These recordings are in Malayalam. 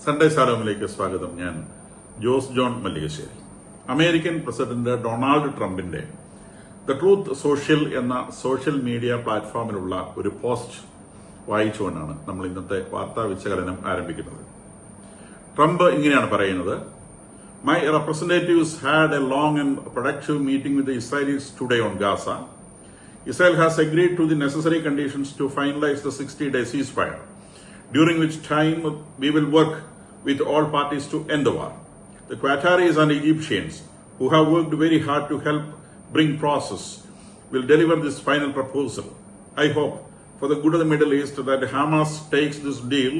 സൺഡേ സാലോമിലേക്ക് സ്വാഗതം. ഞാൻ Jose John Mallikassery. American president Donald ട്രംപിന്റെ ദ ട്രൂത്ത് സോഷ്യൽ എന്ന സോഷ്യൽ മീഡിയ പ്ലാറ്റ്ഫോമിലുള്ള ഒരു പോസ്റ്റ് വായിച്ചുകൊണ്ടാണ് നമ്മൾ ഇന്നത്തെ വാർത്താ വിശകലനം ആരംഭിക്കുന്നത്. ട്രംപ് ഇങ്ങനെയാണ് പറയുന്നത്: My representatives had a long and productive meeting with the Israelis today on Gaza. Israel has agreed to the necessary conditions to finalize the 60-day ceasefire, during which time we will work with all parties to end the war. The Qataris and Egyptians, who have worked very hard to help bring process, will deliver this final proposal. I hope, for the good of the Middle East, that Hamas takes this deal,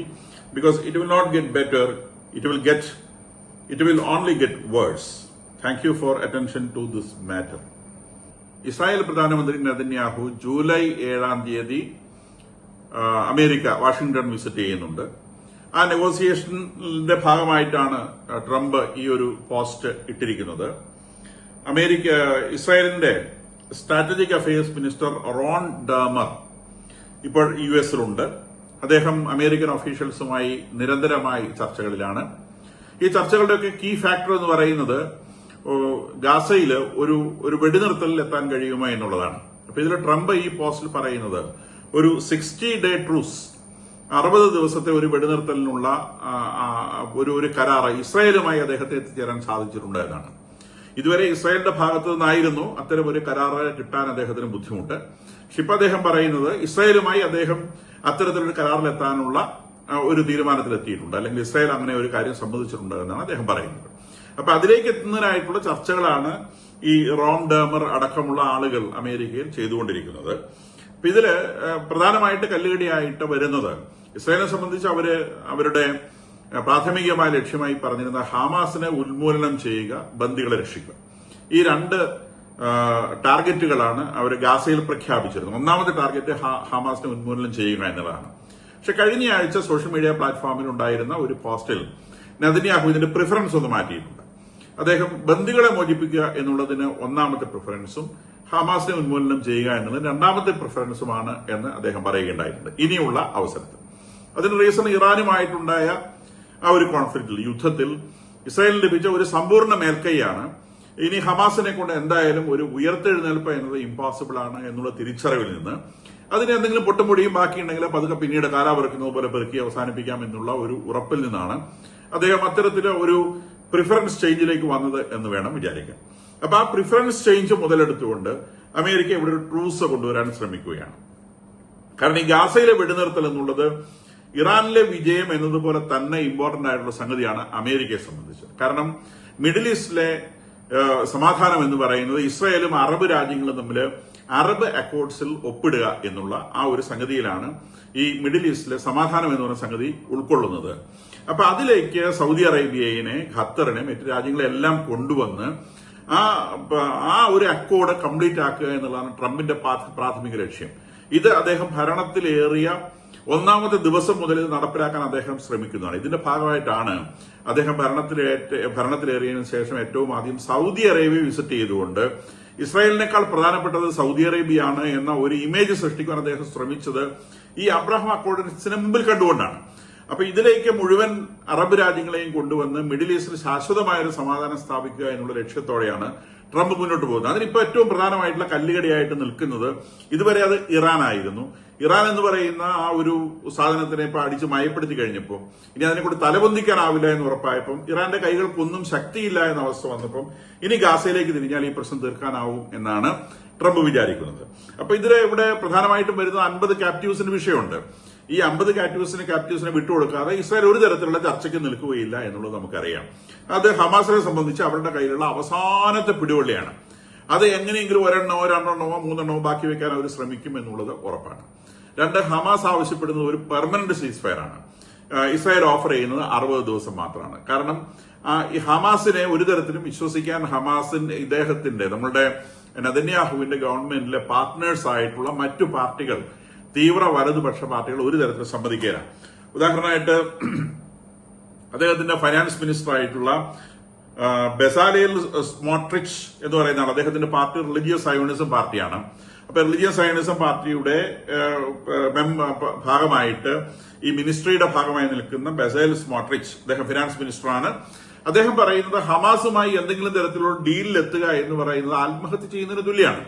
because it will not get better, it will only get worse. Thank you for attention to this matter. Israel പ്രധാനമന്ത്രി നെതന്യാഹു ജൂലൈ 7-ാം തീയതി അമേരിക്ക വാഷിംഗ്ടൺ വിസിറ്റ് ചെയ്യുന്നുണ്ട്. ആ നെഗോസിയേഷന്റെ ഭാഗമായിട്ടാണ് ട്രംപ് ഈ ഒരു പോസ്റ്റ് ഇട്ടിരിക്കുന്നത്. ഇസ്രായേലിന്റെ strategic affairs minister Ron Dermer ഇപ്പോൾ യുഎസിലുണ്ട്. അദ്ദേഹം അമേരിക്കൻ ഒഫീഷ്യൽസുമായി നിരന്തരമായി ചർച്ചകളിലാണ്. ഈ ചർച്ചകളുടെയൊക്കെ കീ ഫാക്ടർ എന്ന് പറയുന്നത് ഗാസയിൽ ഒരു വെടിനിർത്തലിൽ എത്താൻ കഴിയുമോ എന്നുള്ളതാണ്. അപ്പൊ ഇതിൽ ട്രംപ് ഈ പോസ്റ്റിൽ പറയുന്നത് ഒരു 60-day ട്രൂസ്, 60 ദിവസത്തെ ഒരു വെടിനിർത്തലിനുള്ള ഒരു കരാർ ഇസ്രായേലുമായി അദ്ദേഹത്തെ എത്തിച്ചേരാൻ സാധിച്ചിട്ടുണ്ട് എന്നാണ്. ഇതുവരെ ഇസ്രായേലിന്റെ ഭാഗത്തു നിന്നായിരുന്നു അത്തരം ഒരു കരാർ കിട്ടാൻ അദ്ദേഹത്തിന് ബുദ്ധിമുട്ട്. പക്ഷെ ഇപ്പൊ അദ്ദേഹം പറയുന്നത് ഇസ്രായേലുമായി അദ്ദേഹം അത്തരത്തിലൊരു കരാറിലെത്താനുള്ള ഒരു തീരുമാനത്തിലെത്തിയിട്ടുണ്ട്, അല്ലെങ്കിൽ ഇസ്രായേൽ അങ്ങനെ ഒരു കാര്യം സമ്മതിച്ചിട്ടുണ്ട് എന്നാണ് അദ്ദേഹം പറയുന്നത്. അപ്പൊ അതിലേക്ക് എത്തുന്നതിനായിട്ടുള്ള ചർച്ചകളാണ് ഈ റോൺ ഡെർമർ അടക്കമുള്ള ആളുകൾ അമേരിക്കയിൽ ചെയ്തുകൊണ്ടിരിക്കുന്നത്. അപ്പൊ ഇതില് പ്രധാനമായിട്ട് കല്ലുകടിയായിട്ട് വരുന്നത് ഇസ്രായേലിനെ സംബന്ധിച്ച് അവരുടെ പ്രാഥമികമായ ലക്ഷ്യമായി പറഞ്ഞിരുന്ന ഹമാസിനെ ഉന്മൂലനം ചെയ്യുക, ബന്ദികളെ രക്ഷിക്കുക. ഈ രണ്ട് ടാർഗറ്റുകളാണ് അവർ ഗാസയിൽ പ്രഖ്യാപിച്ചിരുന്നത്. ഒന്നാമത്തെ ടാർഗറ്റ് ഹമാസിനെ ഉന്മൂലനം ചെയ്യുക എന്നുള്ളതാണ്. പക്ഷെ കഴിഞ്ഞ ആഴ്ച സോഷ്യൽ മീഡിയ പ്ലാറ്റ്ഫോമിൽ ഉണ്ടായിരുന്ന ഒരു പോസ്റ്റിൽ നെതന്യാഹു ഇതിന്റെ പ്രിഫറൻസ് ഒന്ന് മാറ്റിയിട്ടുണ്ട്. അദ്ദേഹം ബന്ദികളെ മോചിപ്പിക്കുക എന്നുള്ളതിന് ഒന്നാമത്തെ പ്രിഫറൻസും ഹമാസിനെ ഉന്മൂലനം ചെയ്യുക എന്നുള്ളത് രണ്ടാമത്തെ പ്രിഫറൻസുമാണ് എന്ന് അദ്ദേഹം പറയുകയുണ്ടായിട്ടുണ്ട് ഇനിയുള്ള അവസരത്തിൽ. അതിന് റീസൺ ഇറാനുമായിട്ടുണ്ടായ ആ ഒരു കോൺഫ്ലിക്റ്റിൽ, യുദ്ധത്തിൽ ഇസ്രായേലിന് ലഭിച്ച ഒരു സമ്പൂർണ്ണ മേൽക്കൈയാണ്. ഇനി ഹമാസിനെ കൊണ്ട് എന്തായാലും ഒരു ഉയർത്തെഴുന്നേൽപ്പ് എന്നത് ഇമ്പോസിബിൾ ആണ് എന്നുള്ള തിരിച്ചറിവിൽ നിന്ന് അതിന് എന്തെങ്കിലും പൊട്ടുപൊടിയും ബാക്കിയുണ്ടെങ്കിൽ പതുക്കെ പിന്നീട് കാലാവറക്കുന്നത് പോലെ പെറുക്കി അവസാനിപ്പിക്കാം എന്നുള്ള ഒരു ഉറപ്പിൽ നിന്നാണ് അദ്ദേഹം അത്തരത്തില് ഒരു പ്രിഫറൻസ് ചേഞ്ചിലേക്ക് വന്നത് എന്ന് വേണം വിചാരിക്കാൻ. അപ്പൊ ആ പ്രിഫറൻസ് ചേഞ്ച് മുതലെടുത്തുകൊണ്ട് അമേരിക്ക ഇവിടെ ഒരു ട്രൂസ് കൊണ്ടുവരാൻ ശ്രമിക്കുകയാണ്. കാരണം ഈ ഗാസയിലെ വെടിനിർത്തൽ എന്നുള്ളത് ഇറാനിലെ വിജയം എന്നതുപോലെ തന്നെ ഇമ്പോർട്ടന്റ് ആയിട്ടുള്ള സംഗതിയാണ് അമേരിക്കയെ സംബന്ധിച്ച്. കാരണം മിഡിൽ ഈസ്റ്റിലെ സമാധാനം എന്ന് പറയുന്നത് ഇസ്രായേലും അറബ് രാജ്യങ്ങളും തമ്മിൽ അറബ് അക്കോർഡ്സിൽ ഒപ്പിടുക എന്നുള്ള ആ ഒരു സംഗതിയിലാണ് ഈ മിഡിൽ ഈസ്റ്റിലെ സമാധാനം എന്ന് പറയുന്ന സംഗതി ഉൾക്കൊള്ളുന്നത്. അപ്പൊ അതിലേക്ക് സൗദി അറേബ്യയെ, ഖത്തറിനെ, മറ്റു രാജ്യങ്ങളെല്ലാം കൊണ്ടുവന്ന് ആ ഒരു അക്കോർഡ് കംപ്ലീറ്റ് ആക്കുക എന്നുള്ളതാണ് ട്രംപിന്റെ പ്രാഥമിക ലക്ഷ്യം. ഇത് അദ്ദേഹം ഭരണത്തിലേറിയ ഒന്നാമത്തെ ദിവസം മുതൽ ഇത് നടപ്പിലാക്കാൻ അദ്ദേഹം ശ്രമിക്കുന്നതാണ്. ഇതിന്റെ ഭാഗമായിട്ടാണ് അദ്ദേഹം ഭരണത്തിലേറിയതിനു ശേഷം ഏറ്റവും ആദ്യം സൗദി അറേബ്യ വിസിറ്റ് ചെയ്തുകൊണ്ട് ഇസ്രായേലിനേക്കാൾ പ്രധാനപ്പെട്ടത് സൗദി അറേബ്യയാണ് എന്ന ഒരു ഇമേജ് സൃഷ്ടിക്കാൻ അദ്ദേഹം ശ്രമിച്ചത് ഈ അബ്രഹാം അക്കോർഡിന് മുമ്പിൽ കണ്ടുകൊണ്ടാണ്. അപ്പൊ ഇതിലേക്ക് മുഴുവൻ അറബ് രാജ്യങ്ങളെയും കൊണ്ടുവന്ന് മിഡിൽ ഈസ്റ്റിൽ ശാശ്വതമായ ഒരു സമാധാനം സ്ഥാപിക്കുക എന്നുള്ള ലക്ഷ്യത്തോടെയാണ് ട്രംപ് മുന്നോട്ട് പോകുന്നത്. അതിനിപ്പോ ഏറ്റവും പ്രധാനമായിട്ടുള്ള കല്ലുകടിയായിട്ട് നിൽക്കുന്നത് ഇതുവരെ അത് ഇറാനായിരുന്നു. ഇറാൻ എന്ന് പറയുന്ന ആ ഒരു സാധനത്തിനെ ഇപ്പൊ അടിച്ച് മയപ്പെടുത്തി കഴിഞ്ഞപ്പോൾ ഇനി അതിനെക്കൂടി തലപൊന്തിക്കാനാവില്ല എന്ന് ഉറപ്പായപ്പം ഇറാന്റെ കൈകൾക്കൊന്നും ശക്തിയില്ല എന്ന അവസ്ഥ വന്നപ്പം ഇനി ഗാസയിലേക്ക് തിരിഞ്ഞാൽ ഈ പ്രശ്നം തീർക്കാനാവും എന്നാണ് ട്രംപ് വിചാരിക്കുന്നത്. അപ്പൊ ഇവിടെ പ്രധാനമായിട്ടും വരുന്ന 50 ക്യാപ്റ്റീവ്സിന് വിഷയമുണ്ട്. ഈ 50 ക്യാപ്റ്റീവ്സിനെ വിട്ടുകൊടുക്കാതെ ഇസ്രായേൽ ഒരു തരത്തിലുള്ള ചർച്ചയ്ക്ക് നിൽക്കുകയില്ല എന്നുള്ളത് നമുക്കറിയാം. അത് ഹമാസിനെ സംബന്ധിച്ച് അവരുടെ കയ്യിലുള്ള അവസാനത്തെ പിടിവള്ളിയാണ്. അത് എങ്ങനെയെങ്കിലും 1 2 3 ബാക്കി വെക്കാൻ അവർ ശ്രമിക്കും എന്നുള്ളത് ഉറപ്പാണ്. 2, ഹമാസ് ആവശ്യപ്പെടുന്നത് ഒരു പെർമനന്റ് സീസ് ഫയർ ആണ്. ഇസ്രായേൽ ഓഫർ ചെയ്യുന്നത് 60 ദിവസം മാത്രമാണ്. കാരണം ഈ ഹമാസിനെ ഒരു തരത്തിലും വിശ്വസിക്കാൻ ഇദ്ദേഹത്തിന്റെ നമ്മളുടെ നെതന്യാഹുവിന്റെ ഗവൺമെന്റിലെ പാർട്ട്നേഴ്സ് ആയിട്ടുള്ള മറ്റു പാർട്ടികൾ, തീവ്ര വലതുപക്ഷ പാർട്ടികൾ ഒരു തരത്തിൽ സമ്മതിക്കുകയില്ല. ഉദാഹരണമായിട്ട് അദ്ദേഹത്തിന്റെ ഫൈനാൻസ് മിനിസ്റ്റർ ആയിട്ടുള്ള ബെസാലേൽ സ്മോട്രിച്ച് എന്ന് പറയുന്ന അദ്ദേഹത്തിന്റെ പാർട്ടി റിലീജിയസ് സയോണിസം പാർട്ടിയാണ്. റിലീജിയൻ സയനിസം പാർട്ടിയുടെ ഭാഗമായിട്ട് ഈ മിനിസ്ട്രിയുടെ ഭാഗമായി നിൽക്കുന്ന ബെസേൽ സ്മോട്രിച്ച്, അദ്ദേഹം ഫിനാൻസ് മിനിസ്റ്ററാണ്. അദ്ദേഹം പറയുന്നത് ഹമാസുമായി എന്തെങ്കിലും തരത്തിലുള്ള ഡീലിലെത്തുക എന്ന് പറയുന്നത് ആത്മഹത്യ ചെയ്യുന്നതിന് തുല്യമാണ്.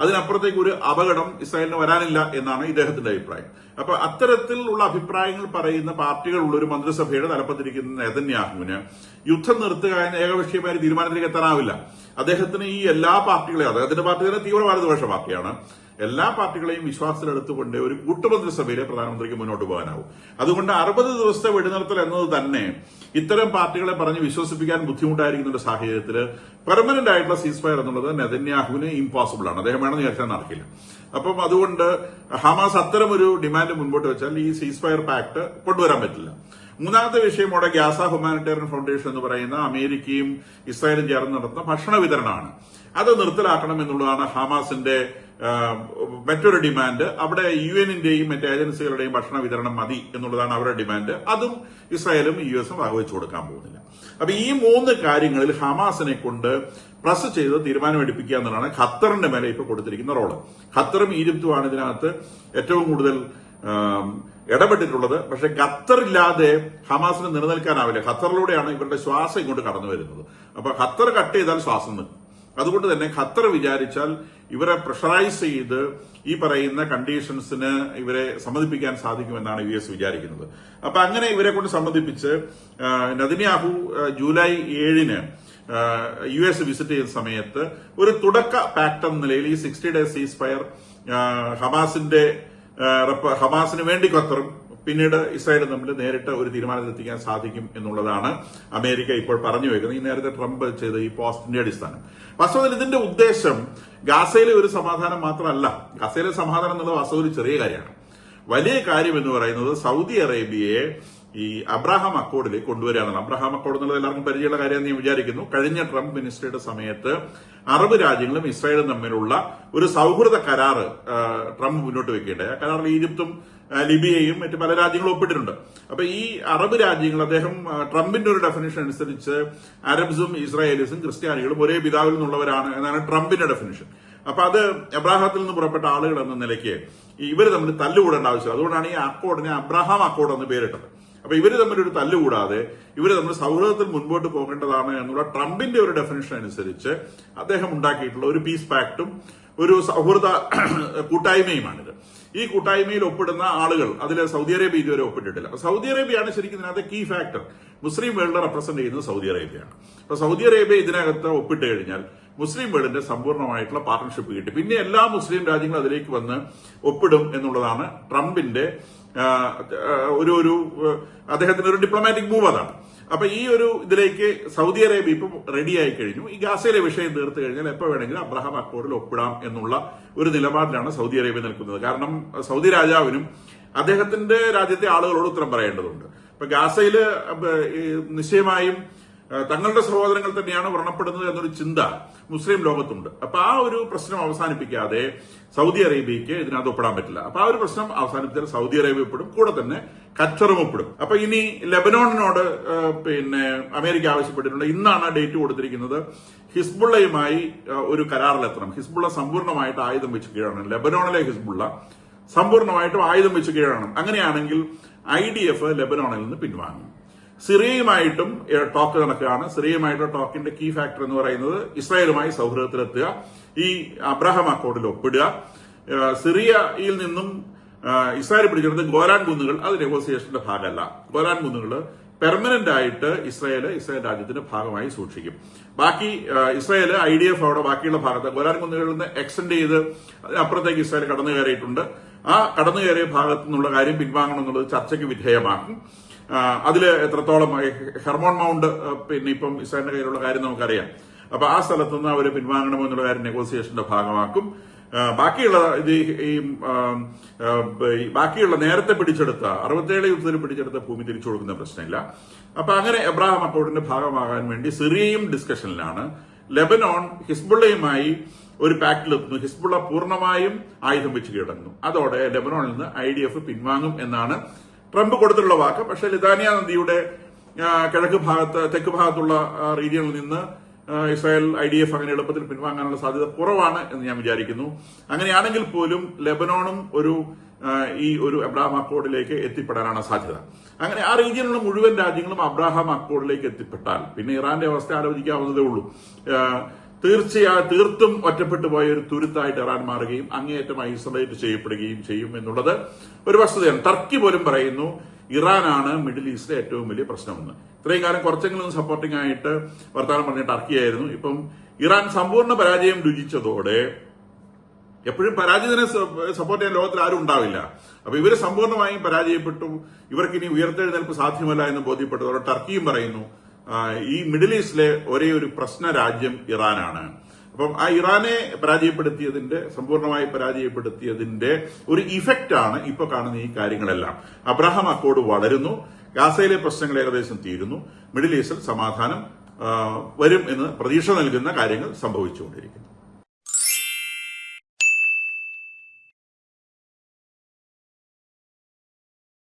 അതിനപ്പുറത്തേക്ക് ഒരു അപകടം ഇസ്രായേലിന് വരാനില്ല എന്നാണ് ഇദ്ദേഹത്തിന്റെ അഭിപ്രായം. അപ്പൊ അത്തരത്തിലുള്ള അഭിപ്രായങ്ങൾ പറയുന്ന പാർട്ടികളുള്ള ഒരു മന്ത്രിസഭയുടെ തലപ്പത്തിരിക്കുന്ന നെതന്യാഹുവിന് യുദ്ധം നിർത്തുക എന്ന ഏകപക്ഷീയമായ തീരുമാനത്തിലേക്ക് എത്താനാവില്ല. അദ്ദേഹത്തിന് ഈ എല്ലാ പാർട്ടികളെയും, അദ്ദേഹത്തിന്റെ പാർട്ടി തന്നെ തീവ്ര വലതുപക്ഷ പാർട്ടിയാണ്, എല്ലാ പാർട്ടികളെയും വിശ്വാസത്തിലെടുത്തുകൊണ്ട് ഒരു കൂട്ടുമന്ത്രിസഭയിലെ പ്രധാനമന്ത്രിക്ക് മുന്നോട്ട് പോകാനാവും. അതുകൊണ്ട് 60 ദിവസത്തെ വെടിനിർത്തൽ എന്നത് തന്നെ ഇത്തരം പാർട്ടികളെ പറഞ്ഞ് വിശ്വസിപ്പിക്കാൻ ബുദ്ധിമുട്ടായിരിക്കുന്ന ഒരു സാഹചര്യത്തിൽ പെർമനന്റ് ആയിട്ടുള്ള സീസ് ഫയർ എന്നുള്ളത് നെതന്യാഹുവിന് ഇംപോസിബിൾ ആണ്. അദ്ദേഹം വേണമെന്ന് വിചാരിച്ചാൽ നടക്കില്ല. അപ്പം അതുകൊണ്ട് ഹമാസ് അത്തരം ഒരു ഡിമാൻഡ് മുൻപോട്ട് വെച്ചാൽ ഈ സീസ് ഫയർ പാക്ട് കൊണ്ടുവരാൻ പറ്റില്ല. മൂന്നാമത്തെ വിഷയം അവിടെ ഗ്യാസ ഹ്യൂമാനിറ്റേറിയൻ ഫൗണ്ടേഷൻ എന്ന് പറയുന്ന അമേരിക്കയും ഇസ്രായേലും ചേർന്ന് നടത്തുന്ന ഭക്ഷണ വിതരണമാണ്. അത് നിർത്തലാക്കണം എന്നുള്ളതാണ് ഹമാസിന്റെ മറ്റൊരു ഡിമാൻഡ്. അവിടെ യുഎന്നിന്റെയും മറ്റ് ഏജൻസികളുടെയും ഭക്ഷണ വിതരണം മതി എന്നുള്ളതാണ് അവരുടെ ഡിമാൻഡ്. അതും ഇസ്രായേലും യുഎസും വകവെച്ചു കൊടുക്കാൻ പോകുന്നില്ല. അപ്പൊ ഈ 3 കാര്യങ്ങളിൽ ഹമാസിനെ കൊണ്ട് പ്രസ് ചെയ്ത് തീരുമാനമെടുപ്പിക്കുക എന്നുള്ളതാണ് ഖത്തറിന്റെ മേലെ ഇപ്പൊ കൊടുത്തിരിക്കുന്ന റോള്. ഖത്തറും ഈജിപ്തുമാണ് ഇതിനകത്ത് ഏറ്റവും കൂടുതൽ ഇടപെട്ടിട്ടുള്ളത്. പക്ഷെ ഖത്തറില്ലാതെ ഹമാസിന് നിലനിൽക്കാനാവില്ല. ഖത്തറിലൂടെയാണ് ഇവരുടെ ശ്വാസം ഇങ്ങോട്ട് കടന്നു വരുന്നത്. അപ്പൊ ഖത്തർ കട്ട് ചെയ്താൽ ശ്വാസം നിൽക്കും. അതുകൊണ്ട് തന്നെ ഖത്തർ വിചാരിച്ചാൽ ഇവരെ പ്രഷറൈസ് ചെയ്ത് ഈ പറയുന്ന കണ്ടീഷൻസിന് ഇവരെ സമ്മതിപ്പിക്കാൻ സാധിക്കുമെന്നാണ് യു എസ് വിചാരിക്കുന്നത്. അപ്പൊ അങ്ങനെ ഇവരെ കൊണ്ട് സമ്മതിപ്പിച്ച് Netanyahu July 7 U S visit ചെയ്യുന്ന സമയത്ത് ഒരു തുടക്ക പാക്ട് എന്ന നിലയിൽ ഈ 60 ഡേയ്സ് സീസ് ഫയർ ഹമാസിന് വേണ്ടി ഖത്തറും പിന്നീട് ഇസ്രായേലും തമ്മിൽ നേരിട്ട് ഒരു തീരുമാനത്തിലെത്തിക്കാൻ സാധിക്കും എന്നുള്ളതാണ് അമേരിക്ക ഇപ്പോൾ പറഞ്ഞു വെക്കുന്നത്. ഈ നേരത്തെ ട്രംപ് ചെയ്ത ഈ പോസ്റ്റിന്റെ അടിസ്ഥാനം. വാസ്തവത്തിൽ ഇതിന്റെ ഉദ്ദേശം ഗാസയിലെ ഒരു സമാധാനം മാത്രമല്ല. ഗാസയിലെ സമാധാനം എന്നുള്ളത് വാസ്തവത്തിൽ ചെറിയ കാര്യമാണ്. വലിയ കാര്യം എന്ന് പറയുന്നത് സൗദി അറേബ്യയെ ഈ അബ്രഹാം അക്കോർഡിലേക്ക് കൊണ്ടുവരിക എന്നുള്ളത്. അബ്രഹാം അക്കോർഡ് എന്നുള്ളത് എല്ലാവർക്കും പരിചയമുള്ള കാര്യമെന്ന് ഞാൻ വിചാരിക്കുന്നു. കഴിഞ്ഞ ട്രംപ് മിനിസ്ട്രിയുടെ സമയത്ത് അറബ് രാജ്യങ്ങളും ഇസ്രായേലും തമ്മിലുള്ള ഒരു സൗഹൃദ കരാറ് ട്രംപ് മുന്നോട്ട് വെക്കേണ്ടത്. ആ കരാറിൽ ഈജിപ്തും ലിബിയയും മറ്റ് പല രാജ്യങ്ങളും ഒപ്പിട്ടിട്ടുണ്ട്. അപ്പൊ ഈ അറബ് രാജ്യങ്ങൾ, അദ്ദേഹം ട്രംപിന്റെ ഒരു ഡെഫിനിഷൻ അനുസരിച്ച് അറബ്സും ഇസ്രായേലിസും ക്രിസ്ത്യാനികളും ഒരേ പിതാവിൽ നിന്നുള്ളവരാണ് എന്നാണ് ട്രംപിന്റെ ഡെഫിനിഷൻ. അപ്പൊ അത് അബ്രാഹത്തിൽ നിന്ന് പുറപ്പെട്ട ആളുകൾ എന്ന നിലയ്ക്ക് ഇവർ തമ്മിൽ തല്ലുകൂടേണ്ട ആവശ്യം. അതുകൊണ്ടാണ് ഈ അക്കോർഡിനെ അബ്രഹാം അക്കോർഡ് എന്ന് പേരിട്ടത്. അപ്പൊ ഇവര് തമ്മിലൊരു തല്ലുകൂടാതെ ഇവര് തമ്മിൽ സൗഹൃദത്തിൽ മുൻപോട്ട് പോകേണ്ടതാണ് എന്നുള്ള ട്രംപിന്റെ ഒരു ഡെഫിനിഷൻ അനുസരിച്ച് അദ്ദേഹം ഉണ്ടാക്കിയിട്ടുള്ള ഒരു പീസ് പാക്ടും ഒരു സൗഹൃദ കൂട്ടായ്മയുമാണിത്. ഈ കൂട്ടായ്മയിൽ ഒപ്പിടുന്ന ആളുകൾ അതിൽ സൗദി അറേബ്യ ഇതുവരെ ഒപ്പിട്ടിട്ടില്ല. സൗദി അറേബ്യയാണ് ശരിക്കും ഇതിനകത്ത് കീ ഫാക്ടർ. മുസ്ലിം വേൾഡ് റെപ്രസെന്റ് ചെയ്യുന്നത് സൗദി അറേബ്യയാണ്. അപ്പൊ സൗദി അറേബ്യ ഇതിനകത്ത് ഒപ്പിട്ട് കഴിഞ്ഞാൽ മുസ്ലിം വേൾഡിന്റെ സമ്പൂർണ്ണമായിട്ടുള്ള പാർട്ണർഷിപ്പ് കിട്ടി. പിന്നെ എല്ലാ മുസ്ലിം രാജ്യങ്ങളും അതിലേക്ക് വന്ന് ഒപ്പിടും എന്നുള്ളതാണ് ട്രംപിന്റെ ഒരു അദ്ദേഹത്തിന്റെ ഒരു ഡിപ്ലോമാറ്റിക് മൂവ്. അതാണ്. അപ്പൊ ഈ ഒരു ഇതിലേക്ക് സൗദി അറേബ്യ ഇപ്പം റെഡിയായി കഴിഞ്ഞു. ഈ ഗാസയിലെ വിഷയം തീർത്തു കഴിഞ്ഞാൽ എപ്പോ വേണമെങ്കിലും അബ്രഹാം അക്കോർഡിൽ ഒപ്പിടാം എന്നുള്ള ഒരു നിലപാടിലാണ് സൗദി അറേബ്യ നിൽക്കുന്നത്. കാരണം സൗദി രാജാവിനും അദ്ദേഹത്തിന്റെ രാജ്യത്തെ ആളുകളോട് ഉത്തരം പറയേണ്ടതുണ്ട്. ഇപ്പൊ ഗാസയില് നിശ്ചയമായും തങ്ങളുടെ സഹോദരങ്ങൾ തന്നെയാണ് വ്രണപ്പെടുന്നത് എന്നൊരു ചിന്ത മുസ്ലിം ലോകത്തുണ്ട്. അപ്പൊ ആ ഒരു പ്രശ്നം അവസാനിപ്പിക്കാതെ സൗദി അറേബ്യയ്ക്ക് ഇതിനകത്ത് ഒപ്പിടാൻ പറ്റില്ല. അപ്പൊ ആ ഒരു പ്രശ്നം അവസാനിപ്പിച്ചാൽ സൗദി അറേബ്യ ഒപ്പിടും, കൂടെ തന്നെ ഖത്തറും ഒപ്പിടും. അപ്പൊ ഇനി ലെബനോണിനോട് അമേരിക്ക ആവശ്യപ്പെട്ടിട്ടുണ്ട്. ഇന്നാണ് ഡേറ്റ് കൊടുത്തിരിക്കുന്നത്. ഹിസ്ബുള്ളയുമായി ഒരു കരാറിലെത്തണം. ഹിസ്ബുള്ള സമ്പൂർണ്ണമായിട്ട് ആയുധം വെച്ച് കീഴടങ്ങണം. ലെബനോണിലെ ഹിസ്ബുള്ള സമ്പൂർണ്ണമായിട്ടും ആയുധം വെച്ച് കീഴടങ്ങണം. അങ്ങനെയാണെങ്കിൽ IDF ലെബനോണിൽ നിന്ന് പിൻവാങ്ങും. സിറിയയുമായിട്ടും ടോക്ക് നടക്കുകയാണ്. സിറിയയുമായിട്ടുള്ള ടോക്കിന്റെ കീ ഫാക്ടർ എന്ന് പറയുന്നത് ഇസ്രായേലുമായി സൗഹൃദത്തിലെത്തുക, ഈ അബ്രഹാം അക്കോർഡിൽ ഒപ്പിടുക. സിറിയയിൽ നിന്നും ഇസ്രായേൽ പിടിച്ചെടുത്ത ഗോലാൻ കുന്നുകൾ അത് നെഗോസിയേഷന്റെ ഭാഗമല്ല. ഗോലാൻ കുന്നുകൾ പെർമനന്റ് ആയിട്ട് ഇസ്രായേൽ രാജ്യത്തിന്റെ ഭാഗമായി സൂക്ഷിക്കും. ബാക്കി ഇസ്രായേൽ IDF അവിടെ ബാക്കിയുള്ള ഭാഗത്ത് ഗോലാൻ കുന്നുകളിൽ നിന്ന് എക്സ്റ്റെൻഡ് ചെയ്ത് അതിനപ്പുറത്തേക്ക് ഇസ്രായേൽ കടന്നു കയറിയിട്ടുണ്ട്. ആ കടന്നു കയറിയ ഭാഗത്തു നിന്നുള്ള കാര്യം പിൻവാങ്ങണം എന്നുള്ളത് ചർച്ചയ്ക്ക് വിധേയമാക്കും. അതില് എത്രത്തോളം ഹെർമോൺ മൗണ്ട് ഇപ്പം ഇസ്രായേലിന്റെ കയ്യിലുള്ള കാര്യം നമുക്കറിയാം. അപ്പൊ ആ സ്ഥലത്തുനിന്ന് അവര് പിൻവാങ്ങണമോ എന്നുള്ള കാര്യം നെഗോസിയേഷന്റെ ഭാഗമാക്കും. ബാക്കിയുള്ള നേരത്തെ പിടിച്ചെടുത്ത 67 യുദ്ധത്തിൽ പിടിച്ചെടുത്ത ഭൂമി തിരിച്ചു കൊടുക്കുന്ന പ്രശ്നമില്ല. അപ്പൊ അങ്ങനെ എബ്രഹാം അക്കോർഡിന്റെ ഭാഗമാകാൻ വേണ്ടി സിറിയയും ഡിസ്കഷനിലാണ്. ലെബനോൺ ഹിസ്ബുള്ളയുമായി ഒരു പാക്ടിലെത്തുന്നു. ഹിസ്ബുള്ള പൂർണ്ണമായും ആയുധം വെച്ച് കീഴടങ്ങുന്നു. അതോടെ ലെബനോണിൽ നിന്ന് IDF പിൻവാങ്ങും എന്നാണ് ട്രംപ് കൊടുത്തിട്ടുള്ള വാക്ക്. പക്ഷേ ലിതാനിയ നദിയുടെ തെക്ക് ഭാഗത്തുള്ള റീജിയനിൽ നിന്ന് ഇസ്രായേൽ IDF അങ്ങനെ എളുപ്പത്തിൽ പിൻവാങ്ങാനുള്ള സാധ്യത കുറവാണ് എന്ന് ഞാൻ വിചാരിക്കുന്നു. അങ്ങനെയാണെങ്കിൽ പോലും ലെബനോണും ഈ ഒരു അബ്രഹാം അക്കോർഡിലേക്ക് എത്തിപ്പെടാനാണ് സാധ്യത. അങ്ങനെ ആ റീജിയനിലുള്ള മുഴുവൻ രാജ്യങ്ങളും അബ്രഹാം അക്കോർഡിലേക്ക് എത്തിപ്പെട്ടാൽ പിന്നെ ഇറാന്റെ അവസ്ഥ ആലോചിക്കാവുന്നതേ ഉള്ളൂ. തീർത്തും ഒറ്റപ്പെട്ടു പോയ ഒരു തുരുത്തായിട്ട് ഇറാൻ മാറുകയും അങ്ങേയറ്റം ഐസൊലേറ്റ് ചെയ്യപ്പെടുകയും ചെയ്യും എന്നുള്ളത് ഒരു വസ്തുതയാണ്. ടർക്കി പോലും പറയുന്നു ഇറാനാണ് മിഡിൽ ഈസ്റ്റിലെ ഏറ്റവും വലിയ പ്രശ്നമെന്ന്. ഇത്രയും കാലം കുറച്ചെങ്കിലും സപ്പോർട്ടിംഗ് ആയിട്ട് വർത്തമാനം പറഞ്ഞ ടർക്കിയായിരുന്നു. ഇപ്പം ഇറാൻ സമ്പൂർണ്ണ പരാജയം രുചിച്ചതോടെ എപ്പോഴും പരാജിതനെ സപ്പോർട്ട് ചെയ്യാൻ ലോകത്തിൽ ആരും ഉണ്ടാവില്ല. അപ്പൊ ഇവര് സമ്പൂർണ്ണമായും പരാജയപ്പെട്ടു, ഇവർക്കിനി ഉയർത്തെഴുന്നേൽപ്പ് സാധ്യമല്ല എന്ന് ബോധ്യപ്പെട്ടതോടെ ടർക്കിയും പറയുന്നു ഈ മിഡിൽ ഈസ്റ്റിലെ ഒരേ ഒരു പ്രശ്ന രാജ്യം ഇറാനാണ്. അപ്പം ആ ഇറാനെ സമ്പൂർണ്ണമായി പരാജയപ്പെടുത്തിയതിന്റെ ഒരു ഇഫക്റ്റാണ് ഇപ്പൊ കാണുന്ന ഈ കാര്യങ്ങളെല്ലാം. അബ്രഹാം അക്കോർഡ് വളരുന്നു, ഗാസയിലെ പ്രശ്നങ്ങൾ ഏകദേശം തീരുന്നു, മിഡിൽ ഈസ്റ്റിൽ സമാധാനം വരും എന്ന് പ്രതീക്ഷ നൽകുന്ന കാര്യങ്ങൾ സംഭവിച്ചുകൊണ്ടിരിക്കുന്നു.